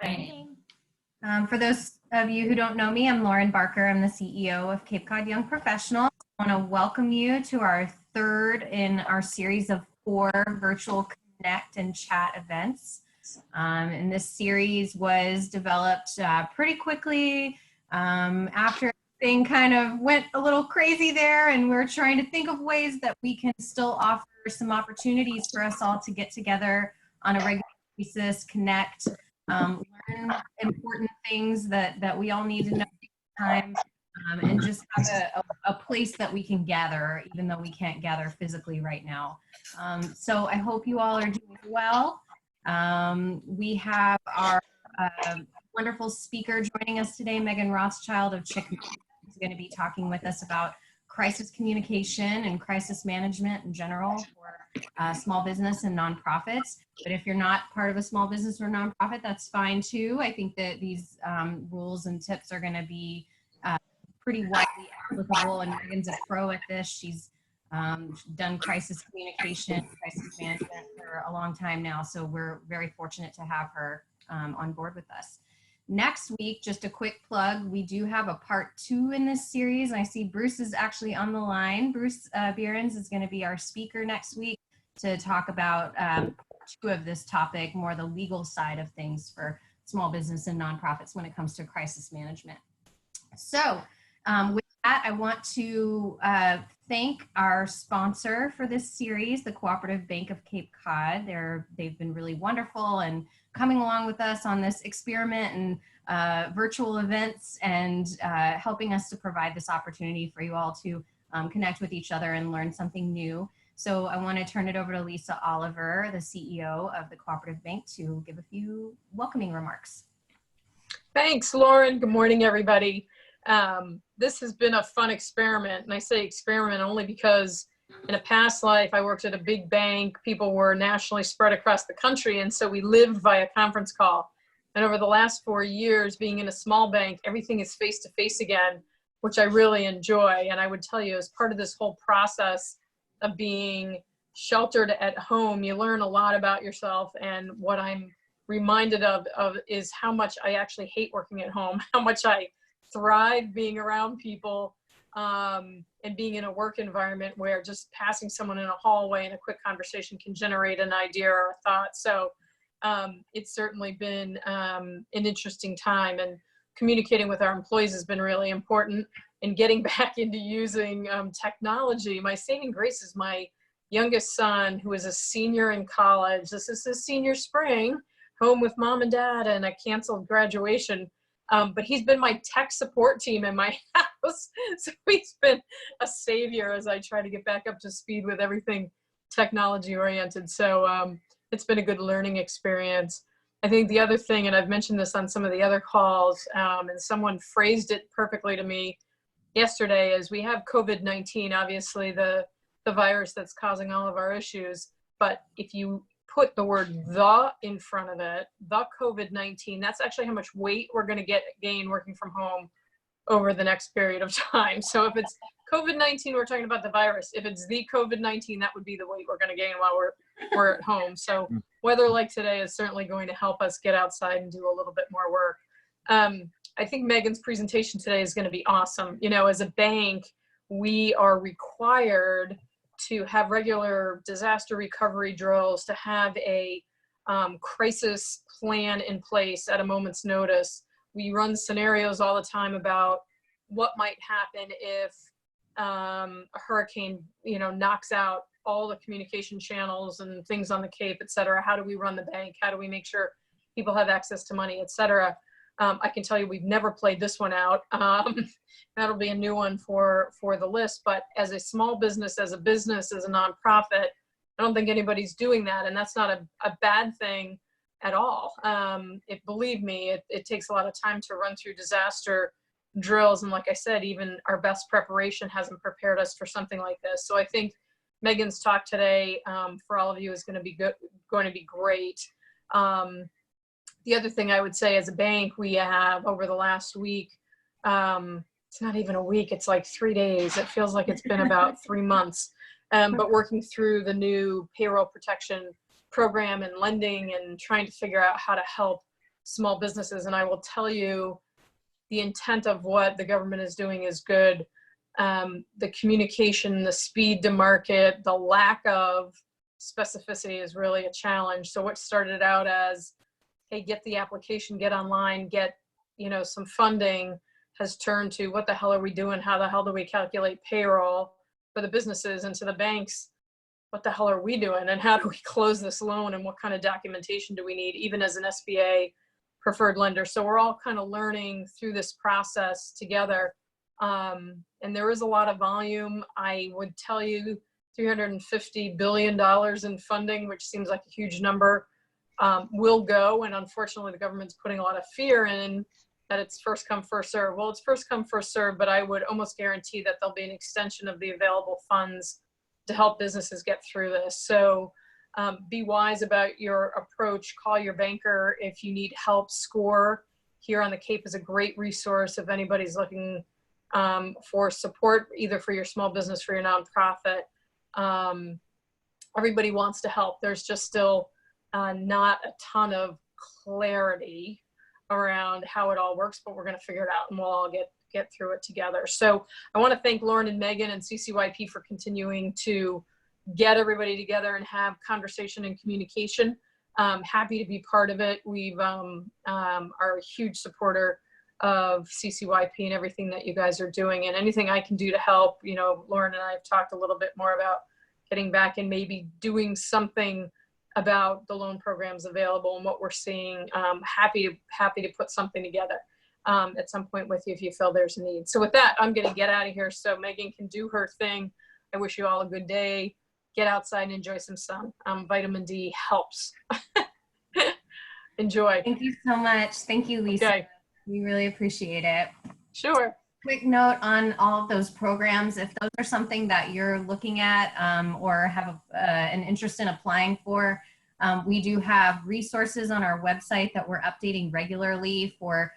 Morning. For those of you who don't know me, I'm Lauren Barker. I'm the CEO of Cape Cod Young Professionals. I want to welcome you to our third in our series of 4 virtual connect and chat events. And this series was developed pretty quickly after everything kind of went a little crazy there, and we're trying to think of ways that we can still offer some opportunities for us all to get together on a regular basis, connect, learn important things that we all need to know at the time, and just have a place that we can gather, even though we can't gather physically right now. So I hope you all are doing well. We have our wonderful speaker joining us today, Meghan Rothschild of Chikmedia, who's going to be talking with us about crisis communication and crisis management in general for small business and nonprofits. But if you're not part of a small business or nonprofit, that's fine too. I think that these rules and tips are going to be pretty widely applicable, and Megan's a pro at this. She's done crisis communication, crisis management for a long time now, so we're very fortunate to have her on board with us. Next week, just a quick plug, we do have a part 2 in this series. I see Bruce is actually on the line. Bruce Behrens is going to be our speaker next week to talk about part 2 of this topic, more the legal side of things for small business and nonprofits when it comes to crisis management. So with that, I want to thank our sponsor for this series, the Cooperative Bank of Cape Cod. They've been really wonderful and coming along with us on this experiment and virtual events, and helping us to provide this opportunity for you all to connect with each other and learn something new. So I want to turn it over to Lisa Oliver, the CEO of the Cooperative Bank, to give a few welcoming remarks. Thanks, Lauren. Good morning, everybody. This has been a fun experiment, and I say experiment only because in a past life I worked at a big bank. People were nationally spread across the country, and so we lived via conference call. And over the last 4 years, being in a small bank, everything is face-to-face again, which I really enjoy. And I would tell you, as part of this whole process of being sheltered at home, you learn a lot about yourself. And what I'm reminded of is how much I actually hate working at home, how much I thrive being around people, and being in a work environment where just passing someone in a hallway and a quick conversation can generate an idea or a thought. So it's certainly been an interesting time, and communicating with our employees has been really important. And getting back into using technology, my saving grace is my youngest son, who is a senior in college. This is his senior spring, home with mom and dad and a canceled graduation. But he's been my tech support team in my house. So he's been a savior as I try to get back up to speed with everything technology oriented. So it's been a good learning experience. I think the other thing, and I've mentioned this on some of the other calls, and someone phrased it perfectly to me yesterday, is we have COVID-19, obviously the virus that's causing all of our issues. But if you put the word "the" in front of it, the COVID-19, that's actually how much weight we're going to gain working from home over the next period of time. So if it's COVID-19, we're talking about the virus. If it's the COVID-19, that would be the weight we're going to gain while we're at home. So weather like today is certainly going to help us get outside and do a little bit more work. I think Megan's presentation today is going to be awesome. You know, as a bank, we are required to have regular disaster recovery drills, to have a crisis plan in place at a moment's notice. We run scenarios all the time about what might happen if a hurricane, knocks out all the communication channels and things on the Cape, et cetera. How do we run the bank? How do we make sure people have access to money, et cetera? I can tell you we've never played this one out. That'll be a new one for the list. But as a small business, as a nonprofit, I don't think anybody's doing that. And that's not a bad thing at all. Believe me, it takes a lot of time to run through disaster drills. And like I said, even our best preparation hasn't prepared us for something like this. So I think Megan's talk today for all of you is going to be great. The other thing I would say, as a bank, we have over the last week, it's not even a week, it's like 3 days. It feels like it's been about 3 months, but working through the new payroll protection program and lending and trying to figure out how to help small businesses. And I will tell you, the intent of what the government is doing is good. The communication, the speed to market, the lack of specificity is really a challenge. So what started out as, hey, get the application, get online, get, some funding, has turned to what the hell are we doing? How the hell do we calculate payroll for the businesses? And to the banks, what the hell are we doing? And how do we close this loan? And what kind of documentation do we need, even as an SBA preferred lender? So we're all kind of learning through this process together. And there is a lot of volume. I would tell you $350 billion in funding, which seems like a huge number, will go. And unfortunately, the government's putting a lot of fear in that it's first come, first serve. Well, it's first come, first serve, but I would almost guarantee that there'll be an extension of the available funds to help businesses get through this. So be wise about your approach. Call your banker if you need help. SCORE here on the Cape is a great resource if anybody's looking for support, either for your small business, for your nonprofit. Everybody wants to help. There's just still not a ton of clarity around how it all works, but we're going to figure it out and we'll all get through it together. So I want to thank Lauren and Meghan and CCYP for continuing to get everybody together and have conversation and communication. Happy to be part of it. We've are a huge supporter of CCYP and everything that you guys are doing, and anything I can do to help. Lauren and I have talked a little bit more about getting back and maybe doing something about the loan programs available and what we're seeing. Happy to put something together at some point with you if you feel there's a need. So with that, I'm going to get out of here so Meghan can do her thing. I wish you all a good day. Get outside and enjoy some sun. Vitamin D helps. Enjoy. Thank you so much. Thank you, Lisa. Okay. We really appreciate it. Sure. Quick note on all of those programs, if those are something that you're looking at or have an interest in applying for, we do have resources on our website that we're updating regularly for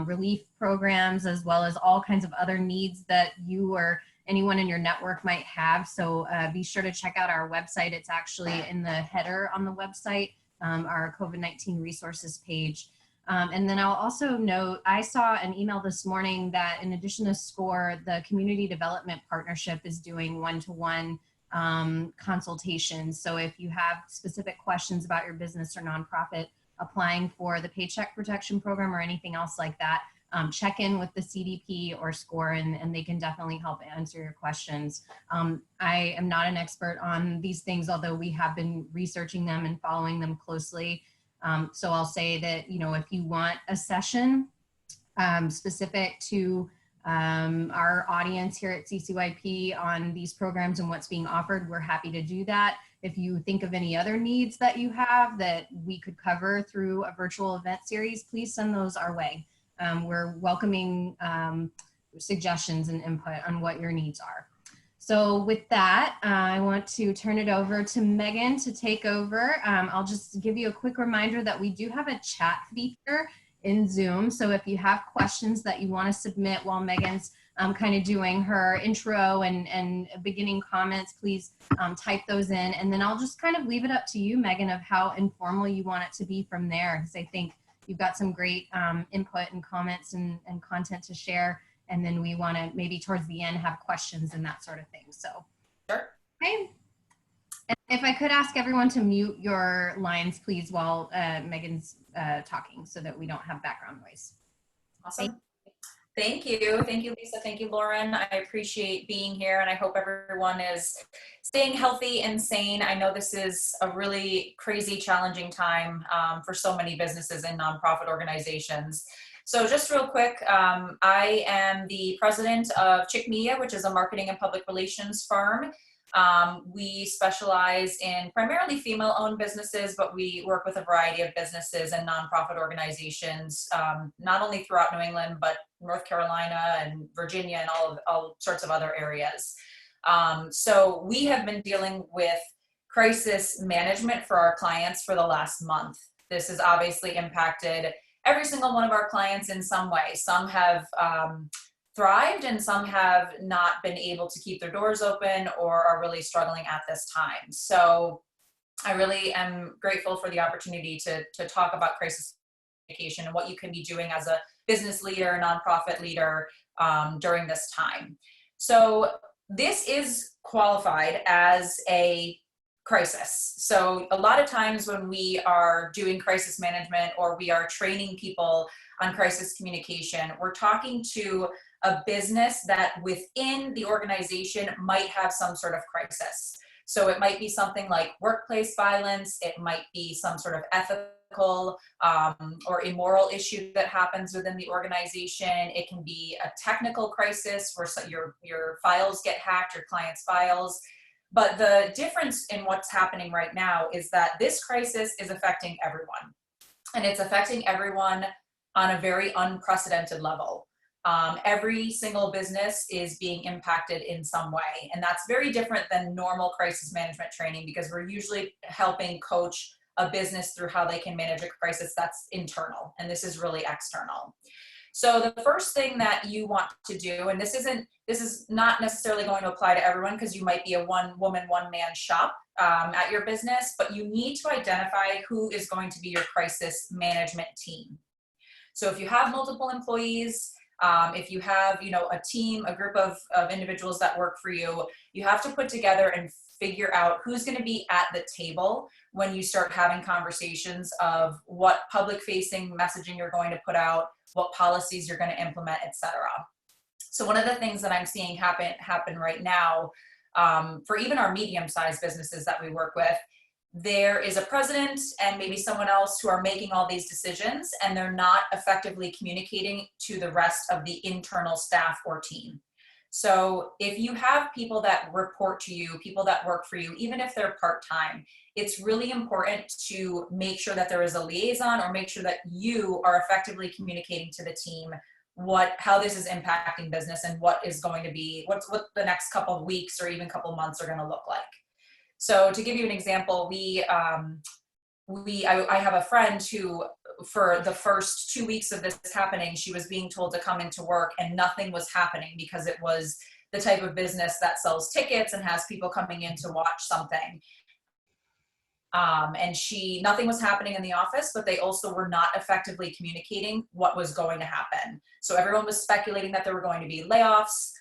relief programs, as well as all kinds of other needs that you or anyone in your network might have. So be sure to check out our website. It's actually in the header on the website, our COVID-19 resources page. And then I'll also note, I saw an email this morning that in addition to SCORE, the Community Development Partnership is doing one-to-one consultations. So if you have specific questions about your business or nonprofit applying for the Paycheck Protection Program or anything else like that, check in with the CDP or SCORE and they can definitely help answer your questions. I am not an expert on these things, although we have been researching them and following them closely. So I'll say that, if you want a session specific to our audience here at CCYP on these programs and what's being offered, we're happy to do that. If you think of any other needs that you have that we could cover through a virtual event series, please send those our way. We're welcoming suggestions and input on what your needs are. So with that, I want to turn it over to Meghan to take over. I'll just give you a quick reminder that we do have a chat feature in Zoom. So if you have questions that you want to submit while Meghan's kind of doing her intro and beginning comments, please type those in. And then I'll just kind of leave it up to you, Meghan, of how informal you want it to be from there. Because I think you've got some great input and comments and content to share. And then we want to maybe towards the end have questions and that sort of thing. So, sure. Okay. And if I could ask everyone to mute your lines, please, while Meghan's talking so that we don't have background noise. Awesome. Thank you. Thank you, Lisa. Thank you, Lauren. I appreciate being here and I hope everyone is staying healthy and sane. I know this is a really crazy, challenging time for so many businesses and nonprofit organizations. So just real quick, I am the president of Chikmedia, which is a marketing and public relations firm. We specialize in primarily female-owned businesses, but we work with a variety of businesses and nonprofit organizations, not only throughout New England, but North Carolina and Virginia and all sorts of other areas. So we have been dealing with crisis management for our clients for the last month. This has obviously impacted every single one of our clients in some way. Some have thrived and some have not been able to keep their doors open or are really struggling at this time. So I really am grateful for the opportunity to talk about crisis communication and what you can be doing as a business leader, nonprofit leader during this time. So this is qualified as a crisis. So a lot of times when we are doing crisis management or we are training people on crisis communication, we're talking to a business that within the organization might have some sort of crisis. So it might be something like workplace violence, it might be some sort of ethical or immoral issue that happens within the organization. It can be a technical crisis where your files get hacked, your clients' files. But the difference in what's happening right now is that this crisis is affecting everyone. And it's affecting everyone on a very unprecedented level. Every single business is being impacted in some way. And that's very different than normal crisis management training, because we're usually helping coach a business through how they can manage a crisis that's internal. And this is really external. So the first thing that you want to do, and this is not necessarily going to apply to everyone because you might be a one woman, one man shop at your business, but you need to identify who is going to be your crisis management team. So if you have multiple employees, if you have, a team, a group of individuals that work for you, you have to put together and figure out who's going to be at the table when you start having conversations of what public facing messaging you're going to put out, what policies you're going to implement, etc. So one of the things that I'm seeing happen right now, for even our medium-sized businesses that we work with, there is a president and maybe someone else who are making all these decisions, and they're not effectively communicating to the rest of the internal staff or team. So if you have people that report to you, people that work for you, even if they're part-time, it's really important to make sure that there is a liaison, or make sure that you are effectively communicating to the team how this is impacting business and what is going to be, what the next couple of weeks or even couple of months are going to look like. So to give you an example, I have a friend who, for the first 2 weeks of this happening, she was being told to come into work and nothing was happening because it was the type of business that sells tickets and has people coming in to watch something. And nothing was happening in the office, but they also were not effectively communicating what was going to happen. So everyone was speculating that there were going to be layoffs.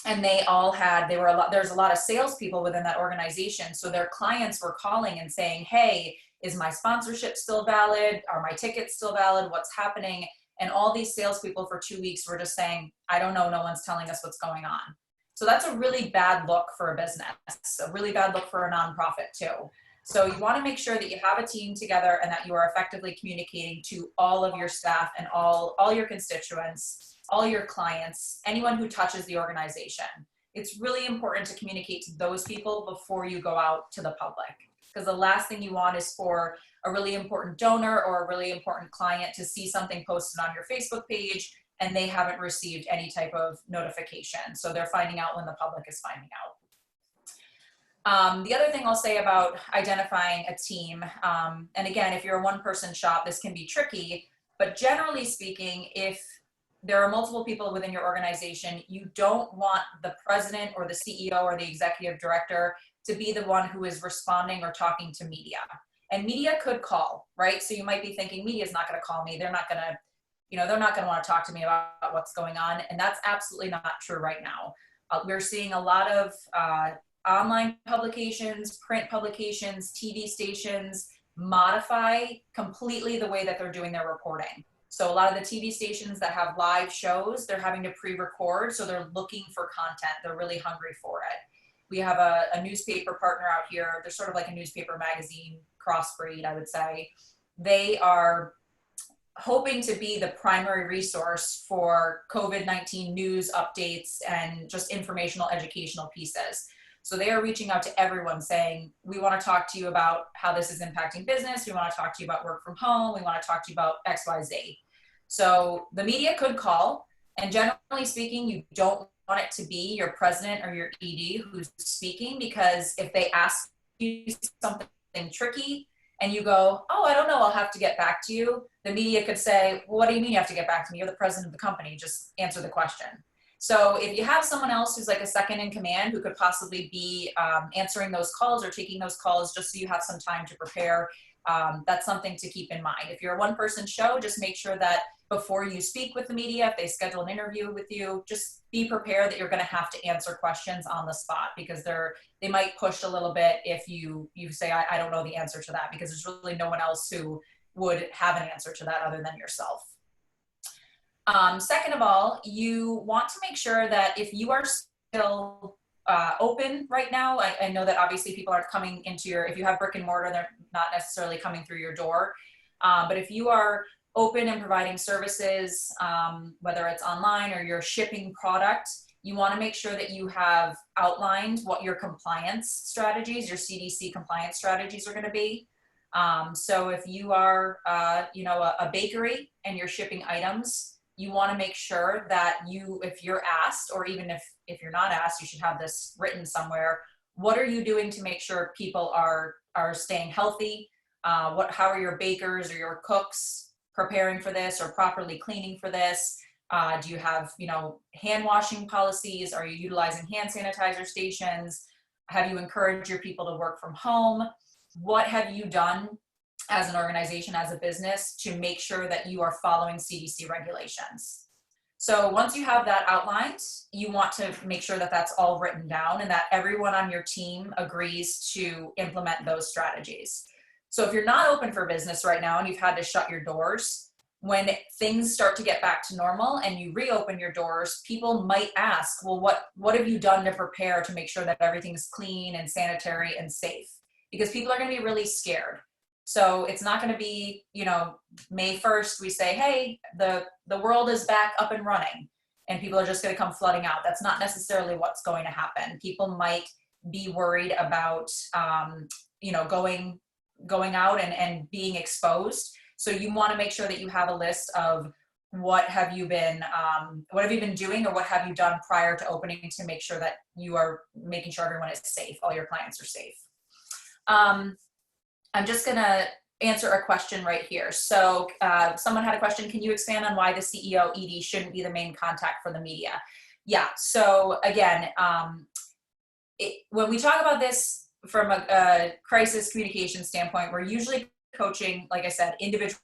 And there's a lot of salespeople within that organization. So their clients were calling and saying, hey, is my sponsorship still valid? Are my tickets still valid? What's happening? And all these salespeople for 2 weeks were just saying, I don't know, no one's telling us what's going on. So that's a really bad look for a business, a really bad look for a nonprofit too. So you want to make sure that you have a team together and that you are effectively communicating to all of your staff and all your constituents, all your clients, anyone who touches the organization. It's really important to communicate to those people before you go out to the public, because the last thing you want is for a really important donor or a really important client to see something posted on your Facebook page and they haven't received any type of notification. So they're finding out when the public is finding out. The other thing I'll say about identifying a team, and again, if you're a one-person shop, this can be tricky, but generally speaking, if there are multiple people within your organization, you don't want the president or the CEO or the executive director to be the one who is responding or talking to media. And media could call, right? So you might be thinking, media is not going to call me. They're not going to want to talk to me about what's going on. And that's absolutely not true right now. We're seeing a lot of online publications, print publications, TV stations modify completely the way that they're doing their reporting. So a lot of the TV stations that have live shows, they're having to pre-record, so they're looking for content. They're really hungry for it. We have a newspaper partner out here. They're sort of like a newspaper magazine crossbreed, I would say. They are hoping to be the primary resource for COVID-19 news updates and just informational, educational pieces. So they are reaching out to everyone saying, we want to talk to you about how this is impacting business. We want to talk to you about work from home. We want to talk to you about X, Y, Z. So the media could call, and generally speaking, you don't want it to be your president or your ED who's speaking, because if they ask you something tricky and you go, oh, I don't know, I'll have to get back to you, the media could say, well, what do you mean you have to get back to me? You're the president of the company, just answer the question. So if you have someone else who's like a second in command who could possibly be answering those calls or taking those calls just so you have some time to prepare, that's something to keep in mind. If you're a one-person show, just make sure that before you speak with the media, if they schedule an interview with you, just be prepared that you're going to have to answer questions on the spot, because they might push a little bit if you say, I don't know the answer to that, because there's really no one else who would have an answer to that other than yourself. Second of all, you want to make sure that if you are still open right now, I know that obviously people aren't coming into if you have brick and mortar, they're not necessarily coming through your door. But if you are open and providing services, whether it's online or you're shipping product, you want to make sure that you have outlined what your compliance strategies, your CDC compliance strategies are going to be. So if you are, a bakery and you're shipping items, you want to make sure that if you're asked, or even if you're not asked, you should have this written somewhere. What are you doing to make sure people are staying healthy? How are your bakers or your cooks preparing for this or properly cleaning for this? Do you have, hand washing policies? Are you utilizing hand sanitizer stations? Have you encouraged your people to work from home? What have you done as an organization, as a business, to make sure that you are following CDC regulations? So once you have that outlined, you want to make sure that that's all written down and that everyone on your team agrees to implement those strategies. So if you're not open for business right now and you've had to shut your doors, when things start to get back to normal and you reopen your doors, people might ask, well, what have you done to prepare to make sure that everything's clean and sanitary and safe? Because people are going to be really scared. So it's not going to be, May 1st, we say, hey, the world is back up and running and people are just going to come flooding out. That's not necessarily what's going to happen. People might be worried about, going out and being exposed. So you want to make sure that you have a list of what have you been doing, or what have you done prior to opening to make sure that you are making sure everyone is safe, all your clients are safe. I'm just going to answer a question right here. So someone had a question, can you expand on why the CEO ED shouldn't be the main contact for the media? Yeah, so again, when we talk about this from a crisis communication standpoint, we're usually coaching, like I said, individual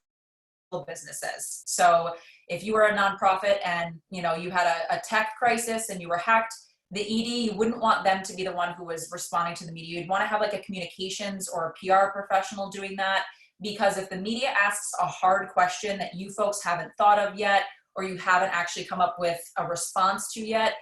businesses. So if you were a nonprofit and you had a tech crisis and you were hacked, the ED, you wouldn't want them to be the one who was responding to the media. You'd want to have like a communications or a PR professional doing that, because if the media asks a hard question that you folks haven't thought of yet, or you haven't actually come up with a response to yet,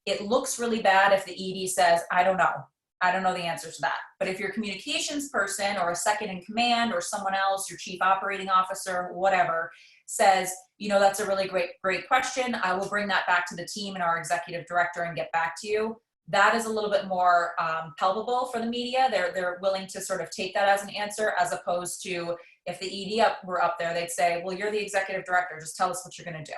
it looks really bad if the ED says, I don't know the answer to that. But if your communications person or a second in command or someone else, your chief operating officer, whatever, says, that's a really great question, I will bring that back to the team and our executive director and get back to you. That is a little bit more palpable for the media. They're willing to sort of take that as an answer, as opposed to if the ED were up there, they'd say, well, you're the executive director, just tell us what you're going to do.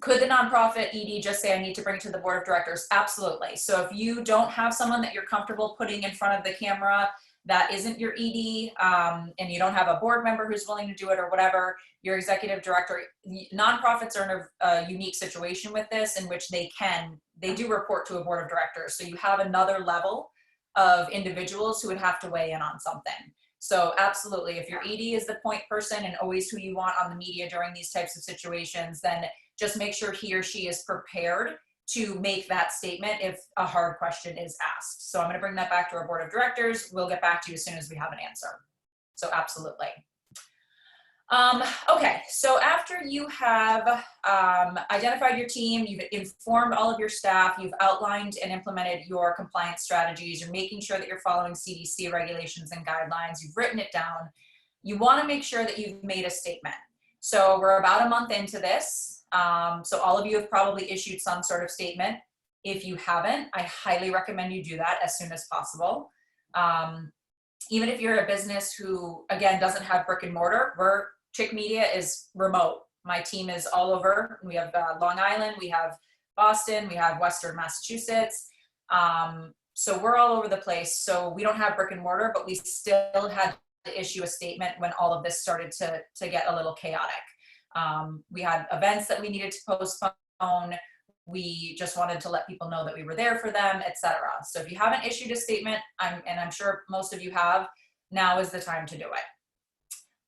Could the nonprofit ED just say, I need to bring it to the board of directors? Absolutely. So if you don't have someone that you're comfortable putting in front of the camera that isn't your ED, and you don't have a board member who's willing to do it or whatever, your executive director, nonprofits are in a unique situation with this, in which they do report to a board of directors. So you have another level of individuals who would have to weigh in on something. So absolutely, if your ED is the point person and always who you want on the media during these types of situations, then just make sure he or she is prepared to make that statement if a hard question is asked. So I'm going to bring that back to our board of directors. We'll get back to you as soon as we have an answer. So absolutely. Okay, so after you have identified your team, you've informed all of your staff, you've outlined and implemented your compliance strategies, you're making sure that you're following CDC regulations and guidelines, you've written it down, you want to make sure that you've made a statement. So we're about a month into this. So all of you have probably issued some sort of statement. If you haven't, I highly recommend you do that as soon as possible. Even if you're a business who, again, doesn't have brick and mortar, Chikmedia is remote. My team is all over. We have Long Island, we have Boston, we have Western Massachusetts. So we're all over the place. So we don't have brick and mortar, but we still had to issue a statement when all of this started to get a little chaotic. We had events that we needed to postpone. we just wanted to let people know that we were there for them, etc. So if you haven't issued a statement, and I'm sure most of you have, now is the time to do it.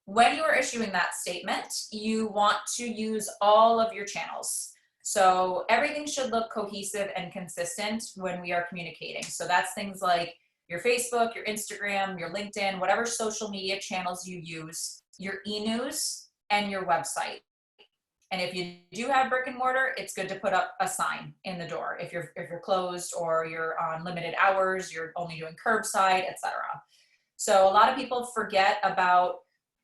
When you are issuing that statement, you want to use all of your channels. So everything should look cohesive and consistent when we are communicating. So that's things like your Facebook, your Instagram, your LinkedIn, whatever social media channels you use, your e-news, and your website. And if you do have brick and mortar, it's good to put up a sign in the door if you're closed or you're on limited hours, you're only doing curbside, etc. So a lot of people forget about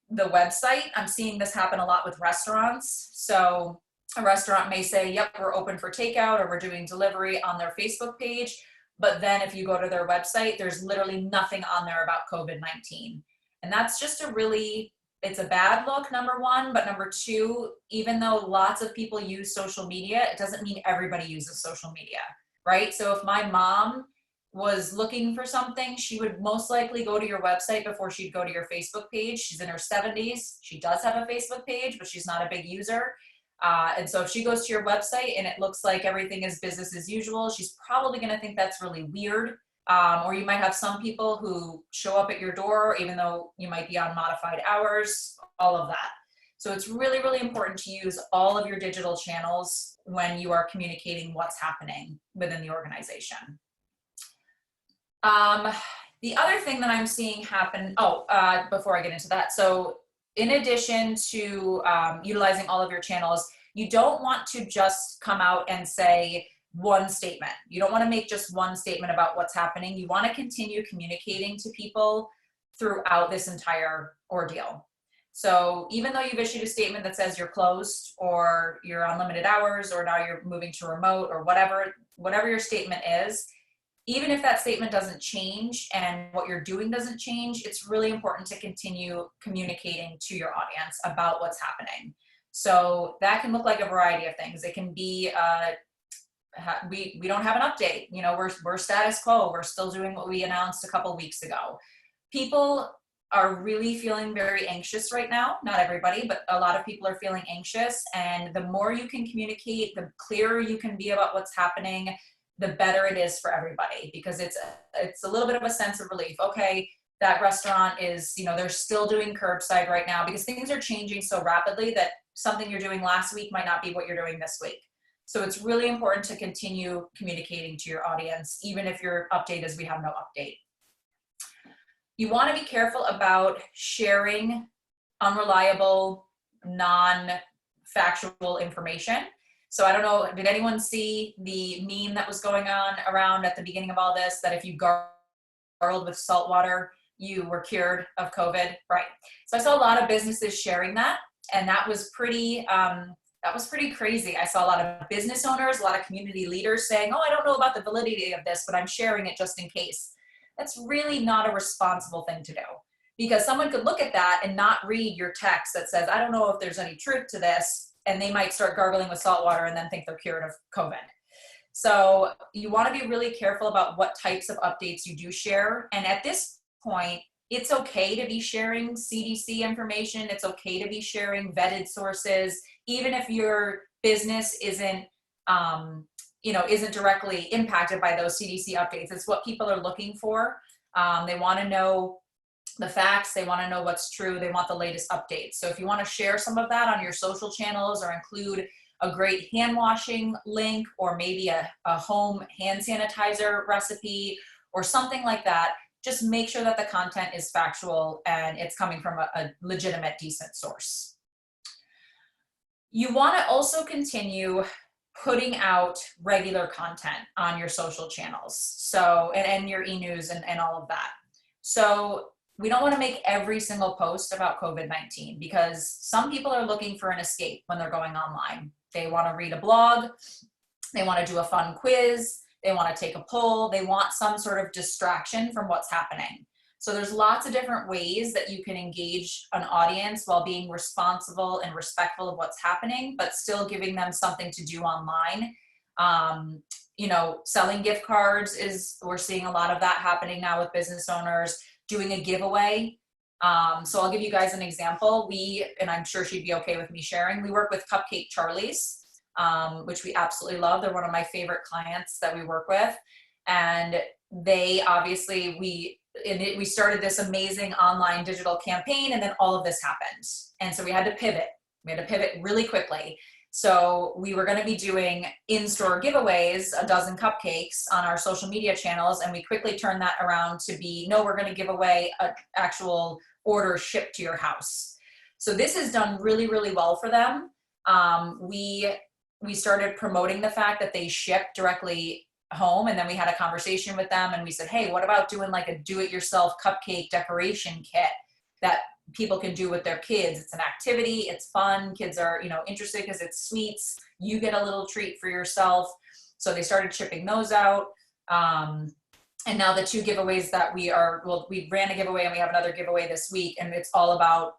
the website. I'm seeing this happen a lot with restaurants. So a restaurant may say, yep, we're open for takeout or we're doing delivery on their Facebook page. But then if you go to their website, there's literally nothing on there about COVID-19. And that's just it's a bad look, number one. But number two, even though lots of people use social media, it doesn't mean everybody uses social media, right? So if my mom was looking for something, she would most likely go to your website before she'd go to your Facebook page. She's in her 70s. She does have a Facebook page, but she's not a big user. And so if she goes to your website and it looks like everything is business as usual, she's probably going to think that's really weird. Or you might have some people who show up at your door, even though you might be on modified hours, all of that. So it's really, really important to use all of your digital channels when you are communicating what's happening within the organization. The other thing that I'm seeing happen, before I get into that, so in addition to utilizing all of your channels, you don't want to just come out and say one statement. You don't want to make just one statement about what's happening. You want to continue communicating to people throughout this entire ordeal. So even though you've issued a statement that says you're closed or you're on limited hours or now you're moving to remote or whatever your statement is, even if that statement doesn't change and what you're doing doesn't change, it's really important to continue communicating to your audience about what's happening. So that can look like a variety of things. It can be, we don't have an update. You know, we're status quo. We're still doing what we announced a couple weeks ago. People are really feeling very anxious right now. Not everybody, but a lot of people are feeling anxious. And the more you can communicate, the clearer you can be about what's happening, the better it is for everybody, because it's a little bit of a sense of relief. Okay, that restaurant is, they're still doing curbside right now, because things are changing so rapidly that something you're doing last week might not be what you're doing this week. So it's really important to continue communicating to your audience, even if your update is we have no update. You want to be careful about sharing unreliable, non-factual information. So I don't know, did anyone see the meme that was going on around at the beginning of all this, that if you gargled with salt water, you were cured of COVID? Right. So I saw a lot of businesses sharing that, and that was pretty crazy. I saw a lot of business owners, a lot of community leaders saying, oh, I don't know about the validity of this, but I'm sharing it just in case. That's really not a responsible thing to do, because someone could look at that and not read your text that says, I don't know if there's any truth to this, and they might start gargling with salt water and then think they're cured of COVID. So you want to be really careful about what types of updates you do share. And at this point, it's okay to be sharing CDC information. It's okay to be sharing vetted sources, even if your business isn't directly impacted by those CDC updates. It's what people are looking for. They want to know the facts, they want to know what's true, they want the latest updates. So if you want to share some of that on your social channels, or include a great hand washing link, or maybe a home hand sanitizer recipe or something like that, just make sure that the content is factual and it's coming from a legitimate, decent source. You want to also continue putting out regular content on your social channels, so and your e-news and all of that. So we don't want to make every single post about COVID-19, because some people are looking for an escape when they're going online. They want to read a blog, they want to do a fun quiz, they want to take a poll, they want some sort of distraction from what's happening. So there's lots of different ways that you can engage an audience while being responsible and respectful of what's happening, but still giving them something to do online. Selling gift cards we're seeing a lot of that happening now with business owners. Doing a giveaway. So I'll give you guys an example. And I'm sure she'd be okay with me sharing, we work with Cupcake Charlie's. which we absolutely love. They're one of my favorite clients that we work with. And they obviously, we started this amazing online digital campaign, and then all of this happened. And so we had to pivot. We had to pivot really quickly. So we were going to be doing in-store giveaways, a dozen cupcakes on our social media channels. And we quickly turned that around to be, no, we're going to give away an actual order shipped to your house. So this has done really, really well for them. We started promoting the fact that they ship directly home, and then we had a conversation with them and we said, hey, what about doing like a do-it-yourself cupcake decoration kit that people can do with their kids? It's an activity, it's fun, kids are, interested because it's sweets, you get a little treat for yourself. So they started shipping those out. And now the two giveaways that we ran a giveaway and we have another giveaway this week, and it's all about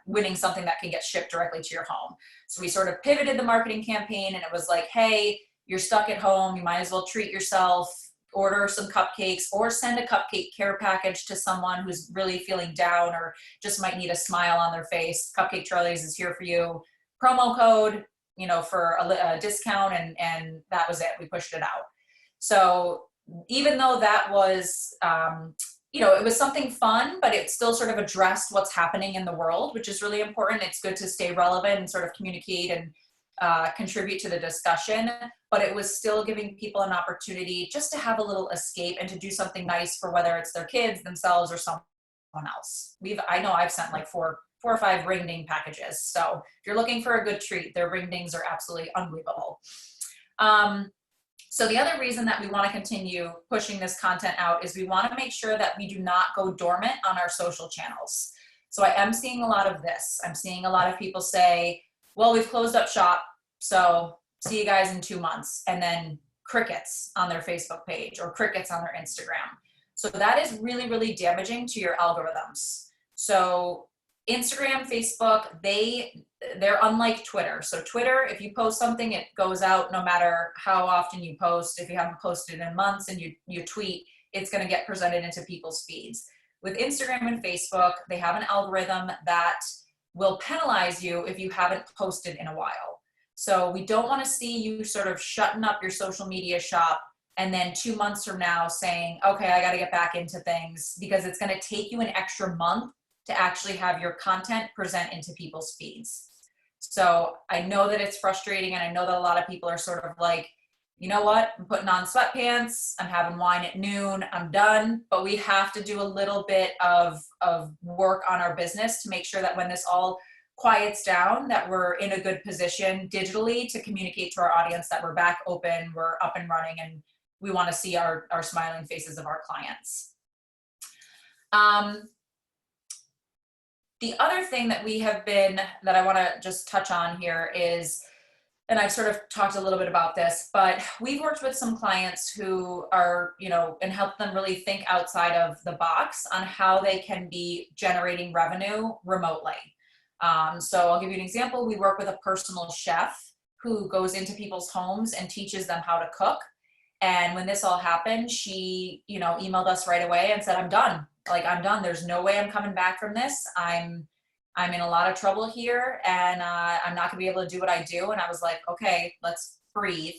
winning something that can get shipped directly to your home. So we sort of pivoted the marketing campaign, and it was like, hey, you're stuck at home, you might as well treat yourself, order some cupcakes, or send a cupcake care package to someone who's really feeling down or just might need a smile on their face. Cupcake Charlie's is here for you. Promo code, for a discount, and that was it. We pushed it out. So even though that was, it was something fun, but it still sort of addressed what's happening in the world, which is really important. It's good to stay relevant and sort of communicate and contribute to the discussion, but it was still giving people an opportunity just to have a little escape and to do something nice for whether it's their kids, themselves, or someone else. I know I've sent like four or five ring ding packages. So if you're looking for a good treat, their ring dings are absolutely unbelievable. So the other reason that we want to continue pushing this content out is we want to make sure that we do not go dormant on our social channels. So I am seeing a lot of this. I'm seeing a lot of people say, well, we've closed up shop, so see you guys in 2 months, and then crickets on their Facebook page or crickets on their Instagram. So that is really, really damaging to your algorithms. So Instagram, Facebook, they're unlike Twitter. So Twitter, if you post something, it goes out no matter how often you post. If you haven't posted in months and you tweet, it's going to get presented into people's feeds. With Instagram and Facebook, they have an algorithm that will penalize you if you haven't posted in a while. So we don't want to see you sort of shutting up your social media shop and then 2 months from now saying, okay, I got to get back into things, because it's going to take you an extra month to actually have your content present into people's feeds. So I know that it's frustrating, and I know that a lot of people are sort of like, you know what, I'm putting on sweatpants, I'm having wine at noon, I'm done. But we have to do a little bit of work on our business to make sure that when this all quiets down, that we're in a good position digitally to communicate to our audience that we're back open, we're up and running, and we want to see our smiling faces of our clients. The other thing that that I want to just touch on here is, and I've sort of talked a little bit about this, but we've worked with some clients who are, and helped them really think outside of the box on how they can be generating revenue remotely. So I'll give you an example. We work with a personal chef who goes into people's homes and teaches them how to cook. And when this all happened, she, emailed us right away and said, I'm done. I'm done. There's no way I'm coming back from this. I'm in a lot of trouble here, and I'm not gonna be able to do what I do. And I was like, okay, let's breathe.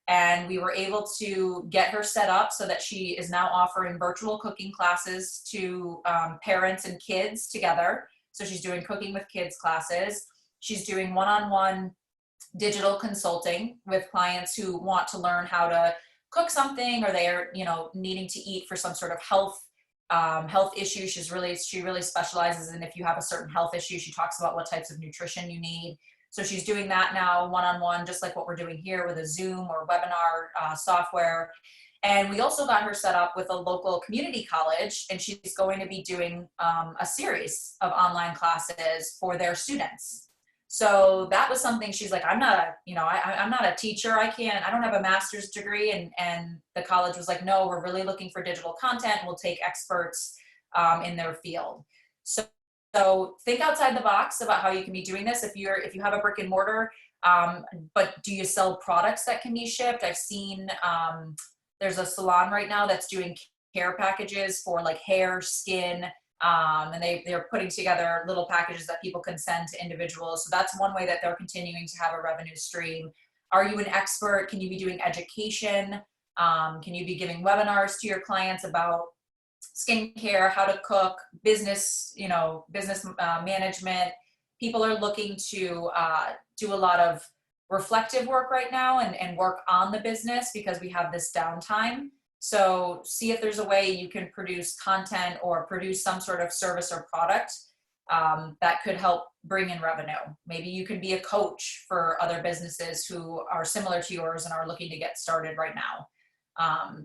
And we were able to get her set up so that she is now offering virtual cooking classes to parents and kids together. So she's doing cooking with kids classes. She's doing one-on-one digital consulting with clients who want to learn how to cook something, or they're, needing to eat for some sort of health issue. She really specializes in, if you have a certain health issue, she talks about what types of nutrition you need. So she's doing that now one-on-one, just like what we're doing here with a Zoom or webinar software. And we also got her set up with a local community college, and she's going to be doing a series of online classes for their students. So that was something she's like, I'm not a teacher. I don't have a master's degree. And the college was like, no, we're really looking for digital content. We'll take experts in their field. So think outside the box about how you can be doing this. If you have a brick and mortar, but do you sell products that can be shipped? I've seen, there's a salon right now that's doing care packages for like hair, skin, And they're putting together little packages that people can send to individuals. So that's one way that they're continuing to have a revenue stream. Are you an expert? Can you be doing education? Can you be giving webinars to your clients about skincare, how to cook, business, business management? People are looking to do a lot of reflective work right now and work on the business because we have this downtime. So see if there's a way you can produce content or produce some sort of service or product that could help bring in revenue. Maybe you could be a coach for other businesses who are similar to yours and are looking to get started right now.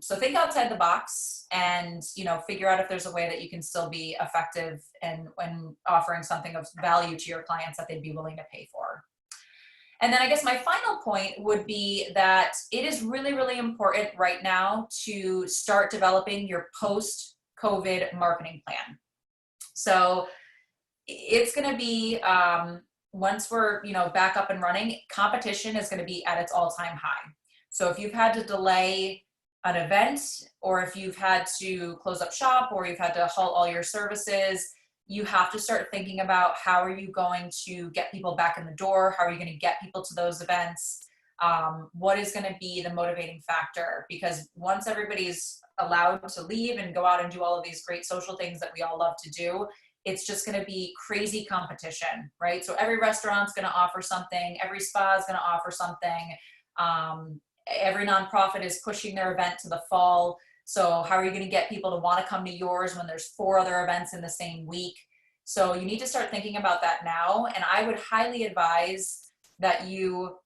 So think outside the box and, figure out if there's a way that you can still be effective and offering something of value to your clients that they'd be willing to pay for. And then I guess my final point would be that it is really, really important right now to start developing your post-COVID marketing plan. So it's going to be, once we're, back up and running, competition is going to be at its all-time high. So if you've had to delay an event, or if you've had to close up shop, or you've had to halt all your services, you have to start thinking about how are you going to get people back in the door? How are you going to get people to those events? What is going to be the motivating factor? Because once everybody's allowed to leave and go out and do all of these great social things that we all love to do, it's just going to be crazy competition, right? So every restaurant's going to offer something, every spa is going to offer something. Every nonprofit is pushing their event to the fall. So how are you going to get people to want to come to yours when there's 4 other events in the same week? So you need to start thinking about that now. And I would highly advise that you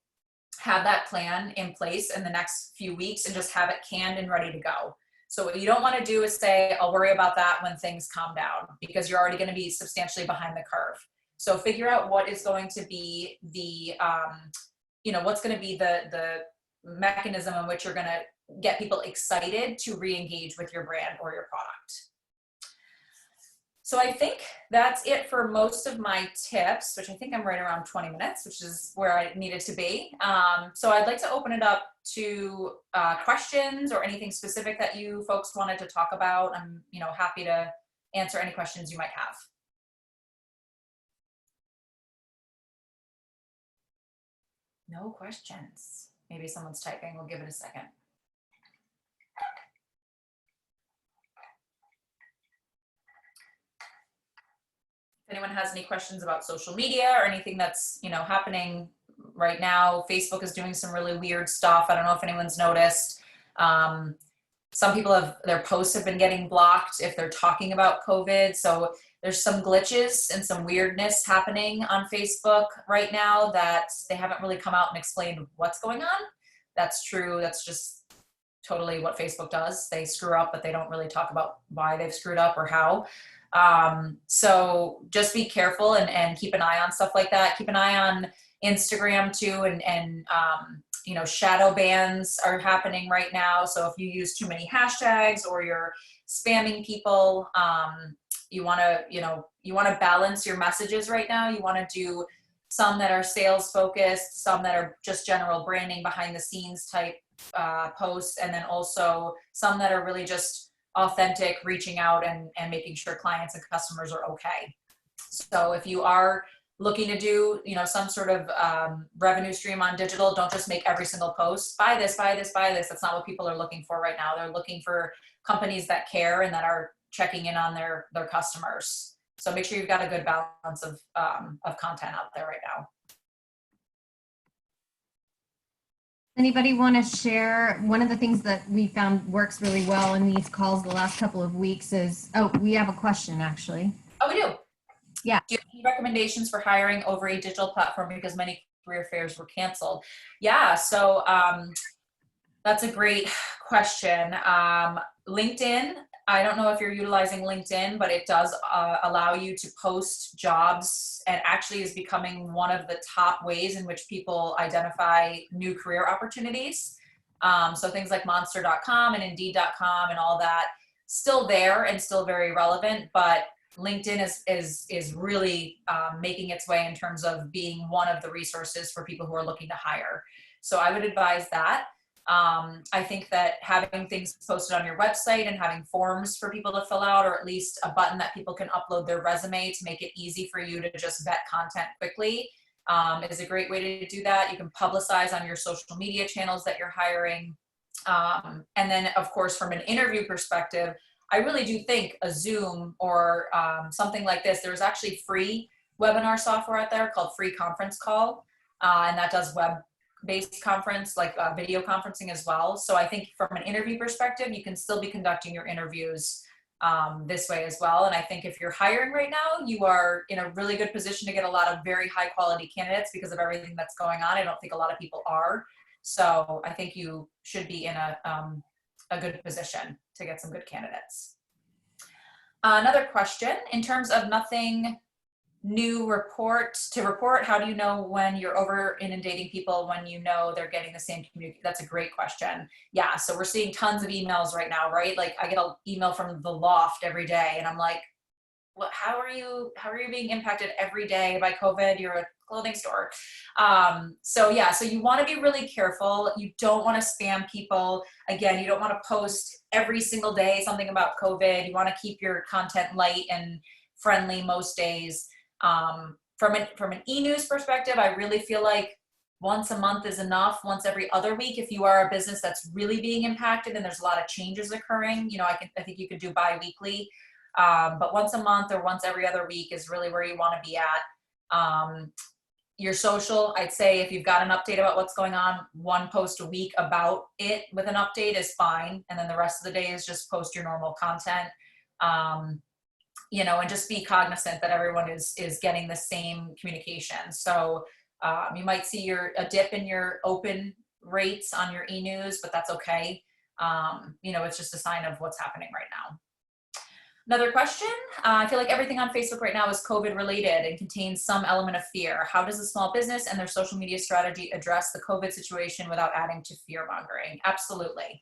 have that plan in place in the next few weeks and just have it canned and ready to go. So what you don't want to do is say, I'll worry about that when things calm down, because you're already going to be substantially behind the curve. So figure out what is going to be the, what's going to be the mechanism in which you're going to get people excited to re-engage with your brand or your product. So I think that's it for most of my tips, which I think I'm right around 20 minutes, which is where I needed to be. So I'd like to open it up to questions or anything specific that you folks wanted to talk about. I'm happy to answer any questions you might have. No questions. Maybe someone's typing. We'll give it a second. If anyone has any questions about social media or anything that's, happening right now, Facebook is doing some really weird stuff. I don't know if anyone's noticed. Some people their posts have been getting blocked if they're talking about COVID. So there's some glitches and some weirdness happening on Facebook right now that they haven't really come out and explained what's going on. That's true. That's just totally what Facebook does. They screw up, but they don't really talk about why they've screwed up or how. So just be careful and keep an eye on stuff like that. Keep an eye on Instagram too. And shadow bans are happening right now. So if you use too many hashtags or you're spamming people, you want to balance your messages right now. You want to do some that are sales focused, some that are just general branding behind the scenes type posts, and then also some that are really just authentic, reaching out and making sure clients and customers are okay. So if you are looking to do, some sort of revenue stream on digital, don't just make every single post, buy this, buy this, buy this. That's not what people are looking for right now. They're looking for companies that care and that are checking in on their customers. So make sure you've got a good balance of content out there right now. Anybody want to share? One of the things that we found works really well in these calls the last couple of weeks is, we have a question actually. Oh, we do? Yeah. Do you have any recommendations for hiring over a digital platform because many career fairs were canceled? Yeah, so that's a great question. LinkedIn, I don't know if you're utilizing LinkedIn, but it does allow you to post jobs and actually is becoming one of the top ways in which people identify new career opportunities. So things like monster.com and indeed.com and all that, still there and still very relevant, but LinkedIn is really making its way in terms of being one of the resources for people who are looking to hire. So I would advise that. I think that having things posted on your website and having forms for people to fill out, or at least a button that people can upload their resume to make it easy for you to just vet content quickly, is a great way to do that. You can publicize on your social media channels that you're hiring. And then, of course, from an interview perspective, I really do think a Zoom or something like this, there's actually free webinar software out there called Free Conference Call, and that does web-based conference, like video conferencing as well. So I think from an interview perspective, you can still be conducting your interviews this way as well. And I think if you're hiring right now, you are in a really good position to get a lot of very high quality candidates because of everything that's going on. I don't think a lot of people are. So I think you should be in a good position to get some good candidates. Another question, in terms of nothing new to report, how do you know when you're over inundating people, when you know they're getting the same community? That's a great question. Yeah, so we're seeing tons of emails right now, right? Like I get an email from the Loft every day and I'm like, well, how are you being impacted every day by COVID? You're a clothing store. So yeah, so you want to be really careful. You don't want to spam people. Again, you don't want to post every single day something about COVID. You want to keep your content light and friendly most days. From an e-news perspective, I really feel like once a month is enough, once every other week. If you are a business that's really being impacted and there's a lot of changes occurring, you know, I think you could do bi-weekly. But once a month or once every other week is really where you want to be at. Your social, I'd say if you've got an update about what's going on, one post a week about it with an update is fine. And then the rest of the day is just post your normal content. You know, and just be cognizant that everyone is getting the same communication. So you might see a dip in your open rates on your e-news, but that's okay. You know, it's just a sign of what's happening right now. Another question, I feel like everything on Facebook right now is COVID related and contains some element of fear. How does a small business and their social media strategy address the COVID situation without adding to fear mongering? Absolutely.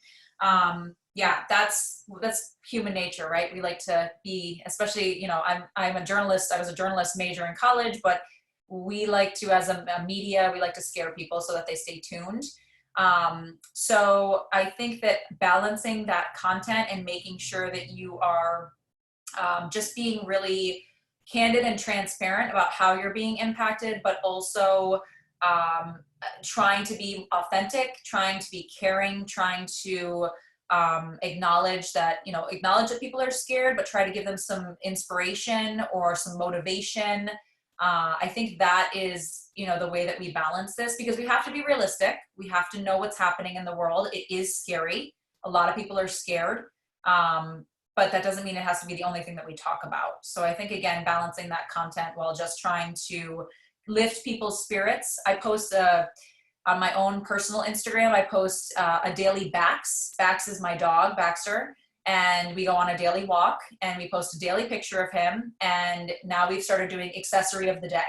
Yeah, that's human nature, right? We like to be, especially, you know, I'm a journalist. I was a journalist major in college, but we like to, as a media, we like to scare people so that they stay tuned. So I think that balancing that content and making sure that you are just being really candid and transparent about how you're being impacted, but also trying to be authentic, trying to be caring, trying to acknowledge that people are scared, but try to give them some inspiration or some motivation. I think that is, you know, the way that we balance this, because we have to be realistic. We have to know what's happening in the world. It is scary. A lot of people are scared. But that doesn't mean it has to be the only thing that we talk about. So I think, again, balancing that content while just trying to lift people's spirits. I post on my own personal Instagram, I post a daily Bax. Bax is my dog, Baxter. And we go on a daily walk and we post a daily picture of him. And now we've started doing accessory of the day.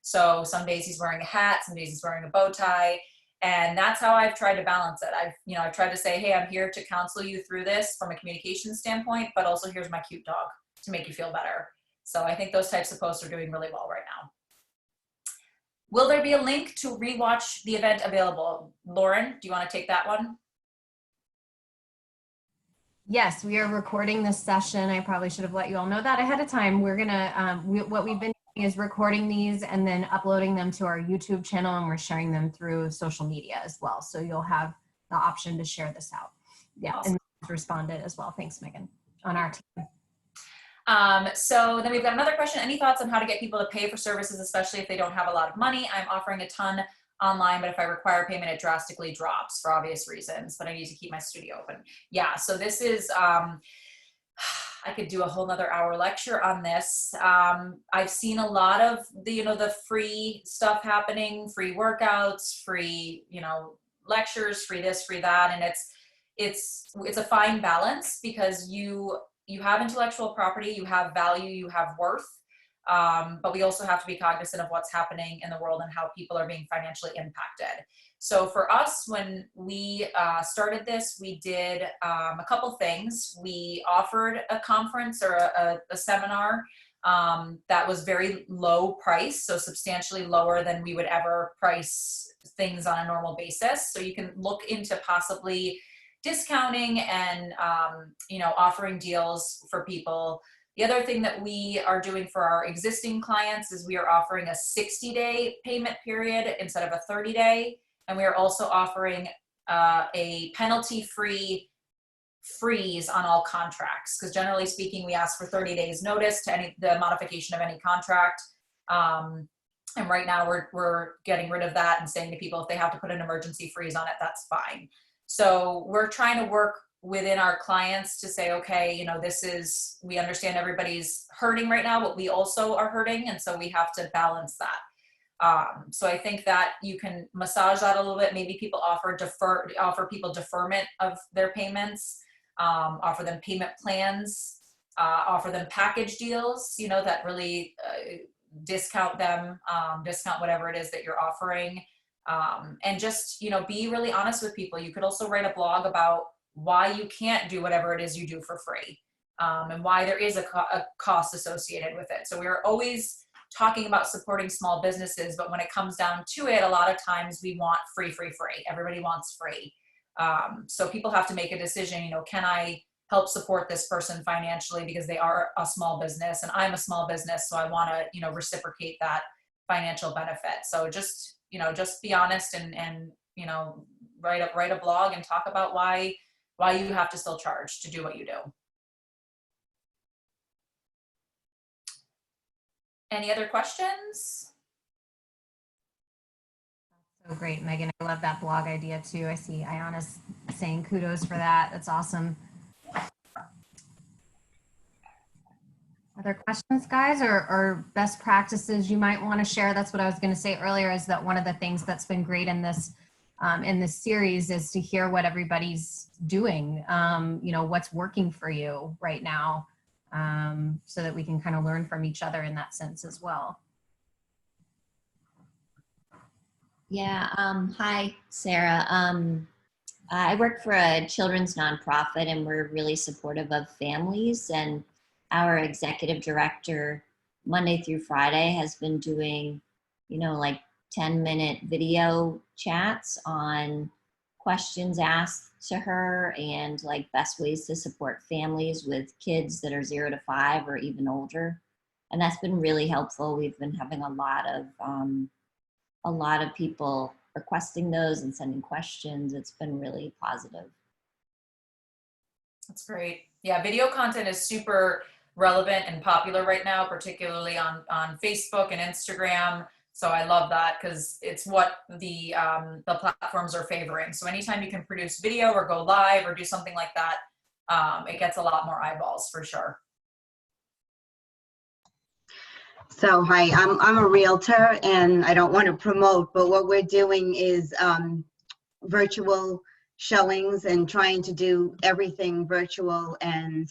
So some days he's wearing a hat, some days he's wearing a bow tie. And that's how I've tried to balance it. I've tried to say, hey, I'm here to counsel you through this from a communication standpoint, but also here's my cute dog to make you feel better. So I think those types of posts are doing really well right now. Will there be a link to Rewatch the event available? Lauren, do you want to take that one? Yes, we are recording this session. I probably should have let you all know that ahead of time. We're gonna, what we've been doing is recording these and then uploading them to our YouTube channel, and we're sharing them through social media as well. So you'll have the option to share this out. Yeah, awesome. And responded as well. Thanks, Megan, on our team. So then we've got another question. Any thoughts on how to get people to pay for services, especially if they don't have a lot of money? I'm offering a ton online, but if I require payment, it drastically drops for obvious reasons, but I need to keep my studio open. Yeah, so this is, I could do a whole nother hour lecture on this. I've seen a lot of the free stuff happening, free workouts, free, lectures, free this, free that. And it's a fine balance, because you have intellectual property, you have value, you have worth. But we also have to be cognizant of what's happening in the world and how people are being financially impacted. So for us, when we started this, we did a couple things. We offered a conference or a seminar that was very low price, so substantially lower than we would ever price things on a normal basis. So you can look into possibly discounting and offering deals for people. The other thing that we are doing for our existing clients is we are offering a 60-day payment period instead of a 30-day. And we are also offering a penalty-free freeze on all contracts, because generally speaking, we ask for 30 days notice to the modification of any contract. And right now we're getting rid of that and saying to people, if they have to put an emergency freeze on it, that's fine. So we're trying to work within our clients to say, okay, we understand everybody's hurting right now, but we also are hurting. And so we have to balance that. So I think that you can massage that a little bit. Maybe people offer people deferment of their payments, offer them payment plans, offer them package deals, that really discount them, discount whatever it is that you're offering. And just, be really honest with people. You could also write a blog about why you can't do whatever it is you do for free, and why there is a cost associated with it. So we're always talking about supporting small businesses, but when it comes down to it, a lot of times we want free. Everybody wants free. So people have to make a decision, can I help support this person financially because they are a small business and I'm a small business, so I want to, reciprocate that financial benefit. So just be honest and write a blog and talk about why you have to still charge to do what you do. Any other questions? So great, Megan. I love that blog idea too. I see Ayana's saying kudos for that. That's awesome. Other questions, guys, or best practices you might want to share? That's what I was going to say earlier, is that one of the things that's been great in this series is to hear what everybody's doing, what's working for you right now, so that we can kind of learn from each other in that sense as well. Yeah, hi, Sarah. I work for a children's nonprofit, and we're really supportive of families, and our executive director, Monday through Friday, has been doing, like 10-minute video chats on questions asked to her and like best ways to support families with kids that are 0 to 5 or even older. And that's been really helpful. We've been having a lot of people requesting those and sending questions. It's been really positive. That's great. Yeah, video content is super relevant and popular right now, particularly on Facebook and Instagram. So I love that because it's what the platforms are favoring. So anytime you can produce video or go live or do something like that, it gets a lot more eyeballs for sure. So hi, I'm a realtor, and I don't want to promote, but what we're doing is virtual showings and trying to do everything virtual. And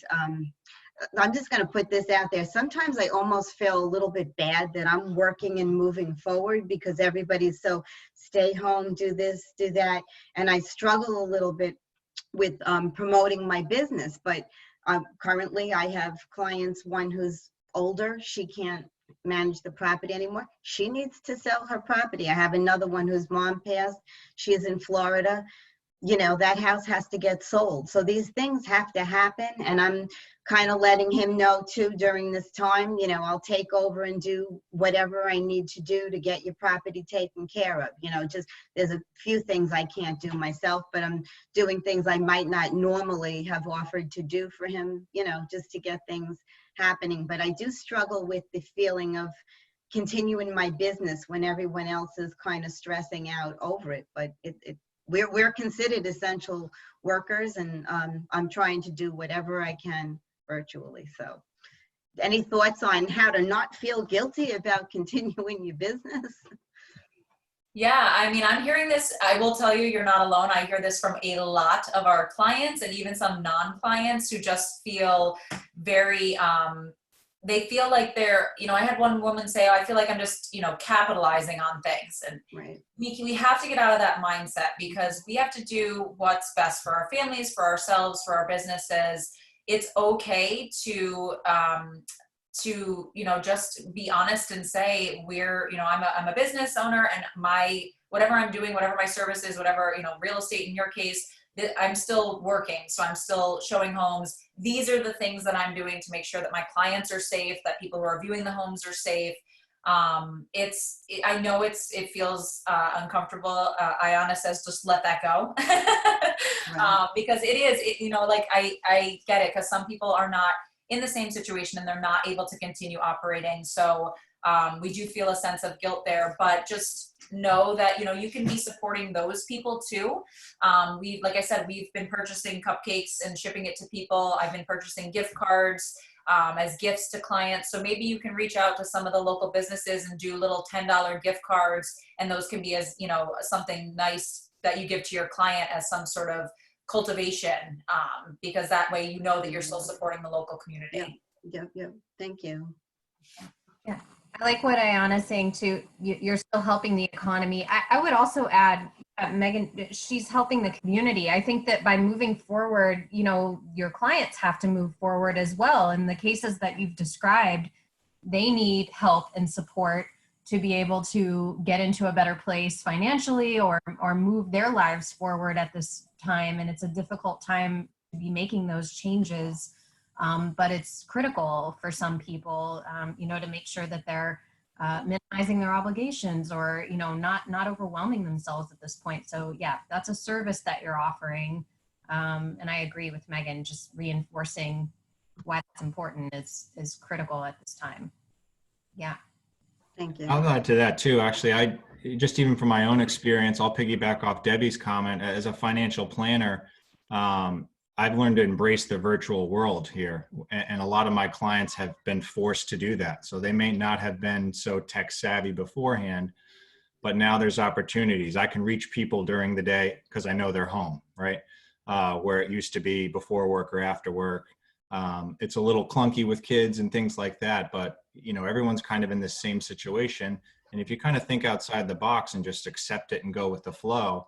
I'm just going to put this out there. Sometimes I almost feel a little bit bad that I'm working and moving forward because everybody's so stay home, do this, do that. And I struggle a little bit with promoting my business. But currently I have clients, one who's older, she can't manage the property anymore. She needs to sell her property. I have another one whose mom passed. She is in Florida. That house has to get sold. So these things have to happen. And I'm kind of letting him know too during this time, I'll take over and do whatever I need to do to get your property taken care of. Just there's a few things I can't do myself, but I'm doing things I might not normally have offered to do for him, just to get things happening. But I do struggle with the feeling of continuing my business when everyone else is kind of stressing out over it. But we're considered essential workers, and I'm trying to do whatever I can virtually. So any thoughts on how to not feel guilty about continuing your business? Yeah, I mean, I'm hearing this. I will tell you, you're not alone. I hear this from a lot of our clients and even some non-clients who just feel very, they feel like they're, I had one woman say, oh, I feel like I'm just, capitalizing on things. And right. we have to get out of that mindset because we have to do what's best for our families, for ourselves, for our businesses. It's okay to to, you know, just be honest and say, we're, you know, I'm a business owner, and whatever I'm doing, whatever my service is, whatever, you know, real estate in your case, I'm still working. So I'm still showing homes. These are the things that I'm doing to make sure that my clients are safe, that people who are viewing the homes are safe. I know it feels uncomfortable. Ayana says, just let that go. Right. Because you know, like I get it, because some people are not in the same situation and they're not able to continue operating. So we do feel a sense of guilt there, but just know that, you know, you can be supporting those people too. Like I said, we've been purchasing cupcakes and shipping it to people. I've been purchasing gift cards as gifts to clients. So maybe you can reach out to some of the local businesses and do little $10 gift cards. And those can be, as, you know, something nice that you give to your client as some sort of cultivation, because that way, you know, that you're still supporting the local community. Yep. Thank you. Yeah, I like what Ayana's saying too. You're still helping the economy. I would also add, Meghan, she's helping the community. I think that by moving forward, you know, your clients have to move forward as well. In the cases that you've described, they need help and support to be able to get into a better place financially, or move their lives forward at this time. And it's a difficult time to be making those changes. But it's critical for some people, you know, to make sure that they're minimizing their obligations, or, you know, not overwhelming themselves at this point. So yeah, that's a service that you're offering. And I agree with Meghan, just reinforcing why that's important is critical at this time. Yeah. Thank you. I'll add to that too. Actually, I just, even from my own experience, I'll piggyback off Debbie's comment. As a financial planner, I've learned to embrace the virtual world here. And a lot of my clients have been forced to do that. So they may not have been so tech savvy beforehand, but now there's opportunities. I can reach people during the day because I know they're home, right? Where it used to be before work or after work. It's a little clunky with kids and things like that, but you know, everyone's kind of in this same situation. And if you kind of think outside the box and just accept it and go with the flow,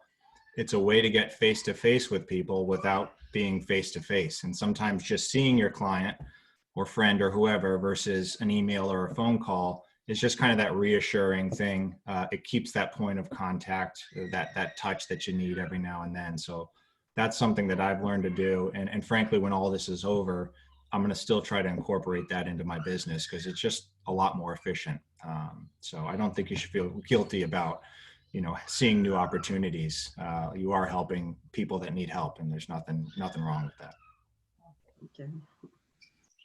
it's a way to get face to face with people without being face to face. And sometimes just seeing your client or friend or whoever versus an email or a phone call is just kind of that reassuring thing. It keeps that point of contact, that touch that you need every now and then. So that's something that I've learned to do. And frankly, when all this is over, I'm going to still try to incorporate that into my business because it's just a lot more efficient. So I don't think you should feel guilty about, you know, seeing new opportunities. You are helping people that need help, and there's nothing wrong with that. Okay.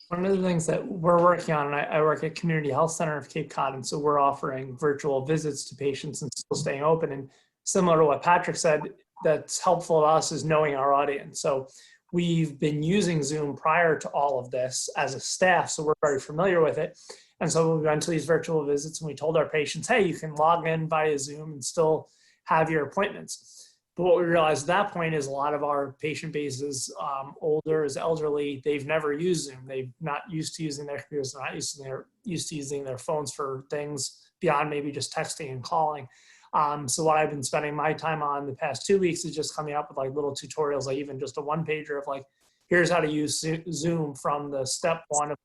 One of the things that we're working on, and I work at Community Health Center of Cape Cod, and so we're offering virtual visits to patients and still staying open. And similar to what Patrick said, that's helpful to us is knowing our audience. So we've been using Zoom prior to all of this as a staff, so we're very familiar with it. And so we went to these virtual visits and we told our patients, hey, you can log in via Zoom and still have your appointments. But what we realized at that point is a lot of our patient base is older, is elderly. They've never used Zoom. They're not used to using their computers. They're not used to using their phones for things beyond maybe just texting and calling. So what I've been spending my time on the past 2 weeks is just coming up with like little tutorials, like even just a one-pager of like, here's how to use Zoom from the step one of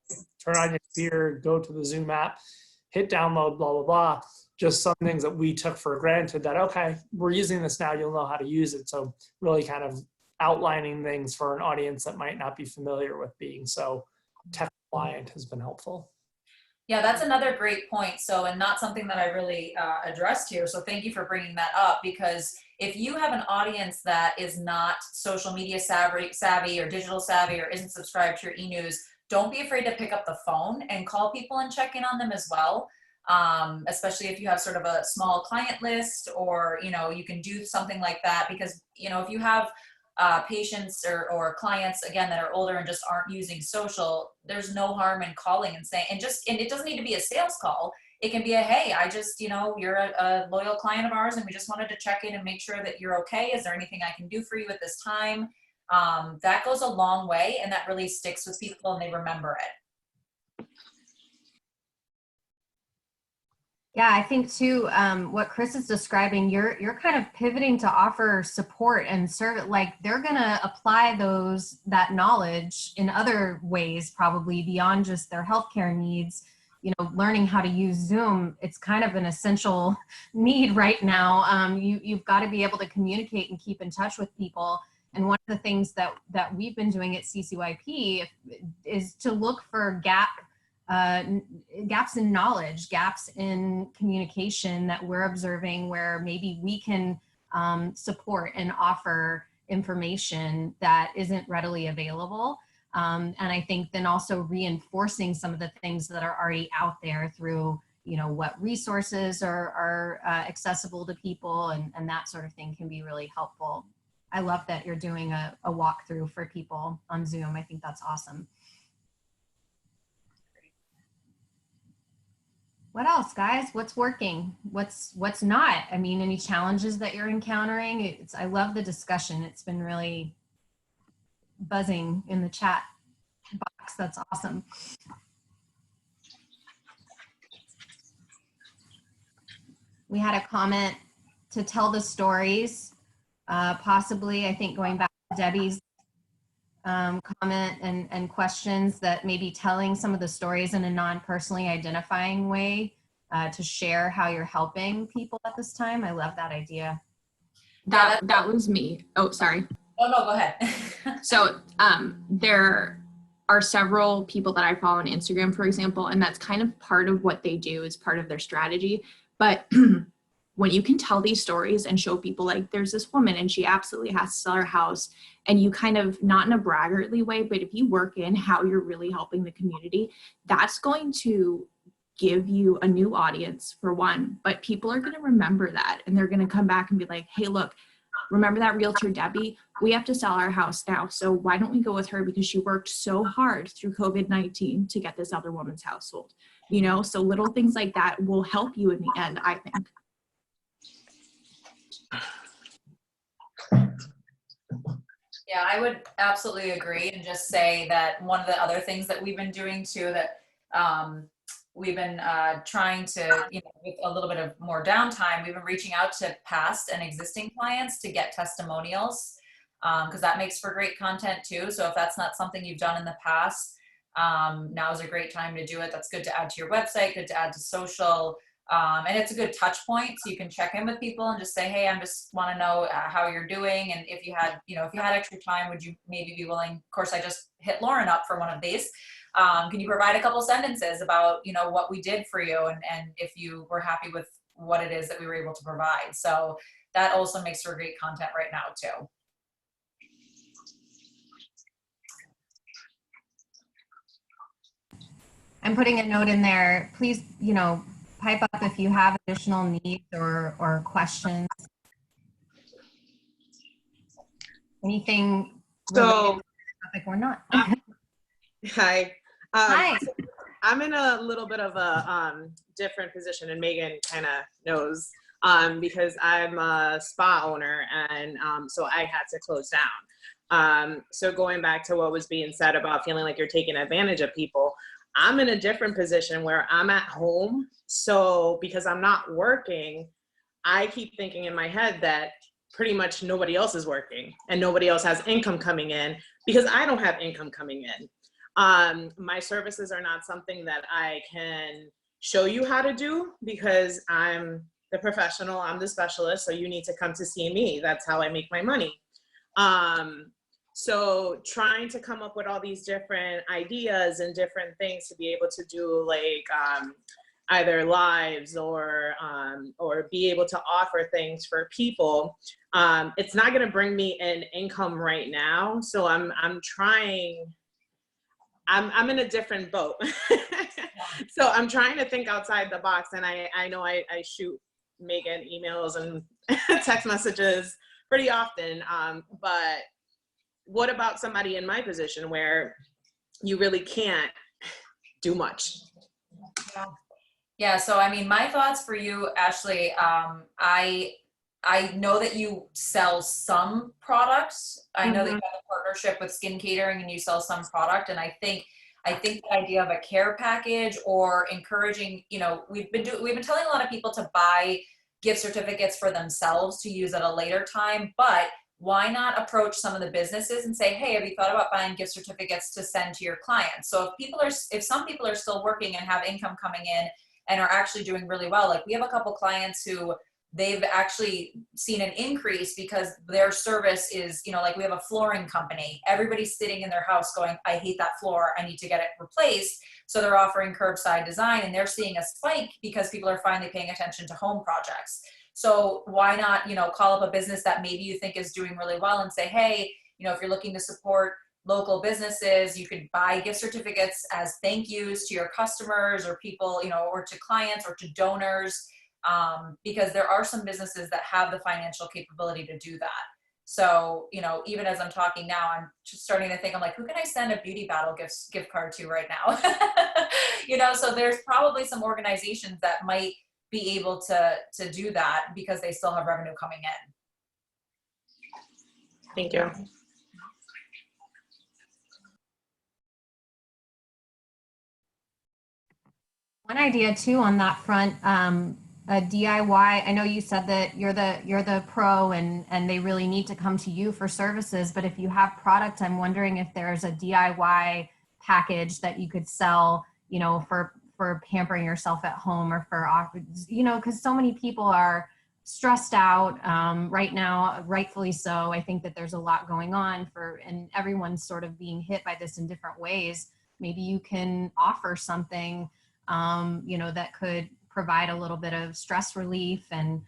turn on your computer, go to the Zoom app, hit download, blah, blah, blah. Just some things that we took for granted that, okay, we're using this now, you'll know how to use it. So really kind of outlining things for an audience that might not be familiar with being so tech compliant has been helpful. Yeah, that's another great point. So, and not something that I really addressed here. So thank you for bringing that up, because if you have an audience that is not social media savvy or digital savvy or isn't subscribed to your e-news, don't be afraid to pick up the phone and call people and check in on them as well. Especially if you have sort of a small client list, or, you know, you can do something like that, because, you know, if you have patients or clients, again, that are older and just aren't using social, there's no harm in calling and saying, and it doesn't need to be a sales call. It can be a, hey, I just, you know, you're a loyal client of ours and we just wanted to check in and make sure that you're okay. Is there anything I can do for you at this time? That goes a long way, and that really sticks with people and they remember it. Yeah, I think too, what Chris is describing, you're kind of pivoting to offer support and serve, like they're gonna apply that knowledge in other ways, probably beyond just their healthcare needs. You know, learning how to use Zoom, it's kind of an essential need right now. You've got to be able to communicate and keep in touch with people. And one of the things that we've been doing at CCYP is to look for gaps in knowledge, gaps in communication that we're observing where maybe we can support and offer information that isn't readily available. And I think then also reinforcing some of the things that are already out there through, you know, what resources are accessible to people, and that sort of thing can be really helpful. I love that you're doing a walkthrough for people on Zoom. I think that's awesome. What else, guys? What's working? What's not? I mean, any challenges that you're encountering? I love the discussion. It's been really buzzing in the chat box. That's awesome. We had a comment to tell the stories, possibly, I think going back to Debbie's comment and questions, that maybe telling some of the stories in a non-personally identifying way to share how you're helping people at this time. I love that idea. That was me. Oh, sorry. Oh, no, go ahead. So there are several people that I follow on Instagram, for example, and that's kind of part of what they do, is part of their strategy. But when you can tell these stories and show people, like, there's this woman and she absolutely has to sell her house, and you kind of, not in a braggartly way, but if you work in how you're really helping the community, that's going to give you a new audience, for one, but people are going to remember that, and they're going to come back and be like, hey, look, remember that realtor Debbie? We have to sell our house now, so why don't we go with her, because she worked so hard through COVID-19 to get this other woman's house sold, you know? So little things like that will help you in the end, I think. Yeah, I would absolutely agree, and just say that one of the other things that we've been doing too, that we've been trying to, you know, with a little bit of more downtime, we've been reaching out to past and existing clients to get testimonials, because that makes for great content too. So if that's not something you've done in the past, now is a great time to do it. That's good to add to your website, good to add to social. And it's a good touch point, so you can check in with people and just say, hey, I just want to know how you're doing. And if you had, if you had extra time, would you maybe be willing, of course, I just hit Lauren up for one of these. Can you provide a couple sentences about, what we did for you, and if you were happy with what it is that we were able to provide. So that also makes for great content right now too. I'm putting a note in there. Please, pipe up if you have additional needs or questions. Anything related to the topic or not. Hi. Hi. I'm in a little bit of a different position, and Megan kind of knows, because I'm a spa owner, and so I had to close down. So going back to what was being said about feeling like you're taking advantage of people, I'm in a different position where I'm at home. So because I'm not working, I keep thinking in my head that pretty much nobody else is working and nobody else has income coming in, because I don't have income coming in. My services are not something that I can show you how to do, because I'm the professional, I'm the specialist, so you need to come to see me. That's how I make my money. So trying to come up with all these different ideas and different things to be able to do, like either lives or be able to offer things for people, it's not going to bring me an income right now. So I'm trying. I'm in a different boat. So I'm trying to think outside the box, and I know I shoot Megan emails and text messages pretty often, but what about somebody in my position where you really can't do much? Yeah, so I mean, my thoughts for you, Ashley, I know that you sell some products. I know that you have a partnership with Skin Catering and you sell some product. And I think I think the idea of a care package or encouraging, you know, we've been telling a lot of people to buy gift certificates for themselves to use at a later time, but why not approach some of the businesses and say, hey, have you thought about buying gift certificates to send to your clients? So if some people are still working and have income coming in and are actually doing really well, like we have a couple clients who they've actually seen an increase because their service is, you know, like we have a flooring company. Everybody's sitting in their house going, I hate that floor, I need to get it replaced. So they're offering curbside design, and they're seeing a spike because people are finally paying attention to home projects. So why not, you know, call up a business that maybe you think is doing really well and say, hey, you know, if you're looking to support local businesses, you could buy gift certificates as thank yous to your customers or people, you know, or to clients or to donors, because there are some businesses that have the financial capability to do that. So, you know, even as I'm talking now, I'm just starting to think, I'm like, who can I send a beauty battle gift card to right now? You know, so there's probably some organizations that might be able to do that because they still have revenue coming in. Thank you. One idea too on that front, a DIY. I know you said that you're the pro and they really need to come to you for services, but if you have product, I'm wondering if there's a DIY package that you could sell, you know, for pampering yourself at home or for, you know, because so many people are stressed out right now, rightfully so. I think that there's a lot going on and everyone's sort of being hit by this in different ways. Maybe you can offer something, you know, that could provide a little bit of stress relief and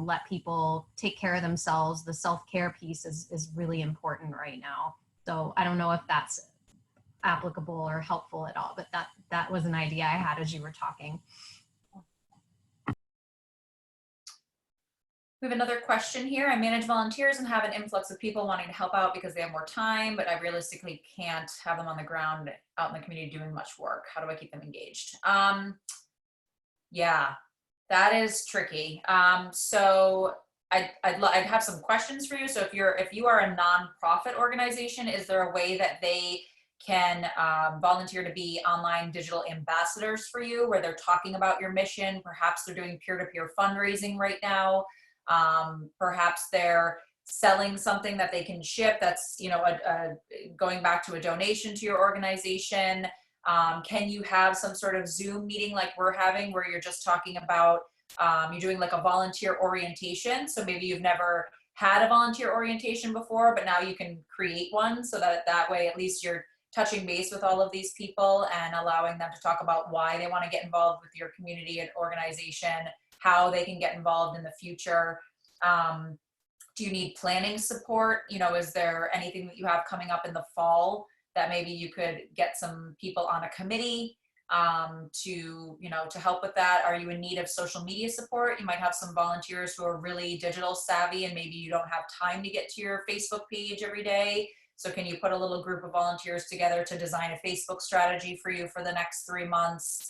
let people take care of themselves. The self-care piece is really important right now. So I don't know if that's applicable or helpful at all, but that was an idea I had as you were talking. We have another question here. I manage volunteers and have an influx of people wanting to help out because they have more time, but I realistically can't have them on the ground out in the community doing much work. How do I keep them engaged? Yeah, that is tricky. So I'd have some questions for you. So if you are a nonprofit organization, is there a way that they can volunteer to be online digital ambassadors for you, where they're talking about your mission? Perhaps they're doing peer-to-peer fundraising right now. Perhaps they're selling something that they can ship that's, you know, going back to a donation to your organization. Can you have some sort of Zoom meeting like we're having where you're just talking about, you're doing like a volunteer orientation. So maybe you've never had a volunteer orientation before, but now you can create one so that way at least you're touching base with all of these people and allowing them to talk about why they want to get involved with your community and organization, how they can get involved in the future. Do you need planning support? You know, is there anything that you have coming up in the fall that maybe you could get some people on a committee to help with that? Are you in need of social media support? You might have some volunteers who are really digital savvy and maybe you don't have time to get to your Facebook page every day. So can you put a little group of volunteers together to design a Facebook strategy for you for the next 3 months?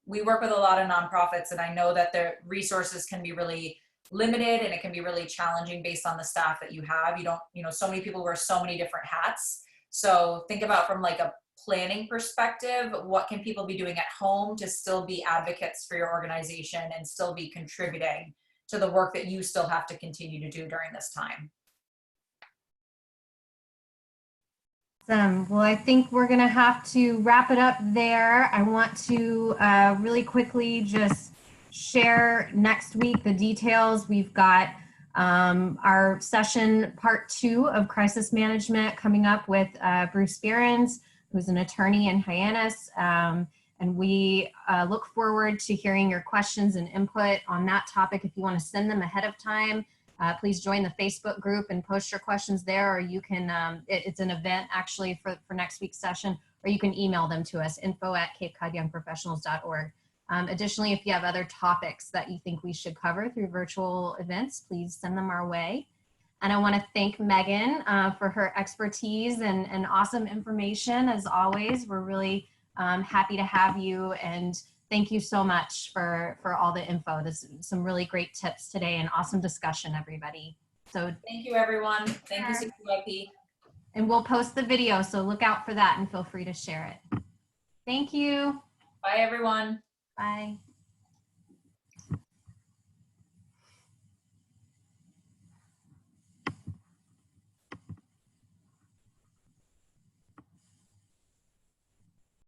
We work with a lot of nonprofits, and I know that the resources can be really limited and it can be really challenging based on the staff that you have. You don't, you know, so many people wear so many different hats. So think about from like a planning perspective, what can people be doing at home to still be advocates for your organization and still be contributing to the work that you still have to continue to do during this time? Well, I think we're going to have to wrap it up there. I want to really quickly just share next week the details. We've got our session part 2 of crisis management coming up with Bruce Behrens, who's an attorney in Hyannis. And we look forward to hearing your questions and input on that topic. If you want to send them ahead of time, please join the Facebook group and post your questions there, or you can, it's an event actually for next week's session, or you can email them to us, info@capecodyoungprofessionals.org. Additionally, if you have other topics that you think we should cover through virtual events, please send them our way. And I want to thank Megan for her expertise and awesome information. As always, we're really happy to have you, and thank you so much for all the info. There's some really great tips today and awesome discussion, everybody. So thank you, everyone. Thank you, CCYP. And we'll post the video, so look out for that and feel free to share it. Thank you. Bye, everyone. Bye.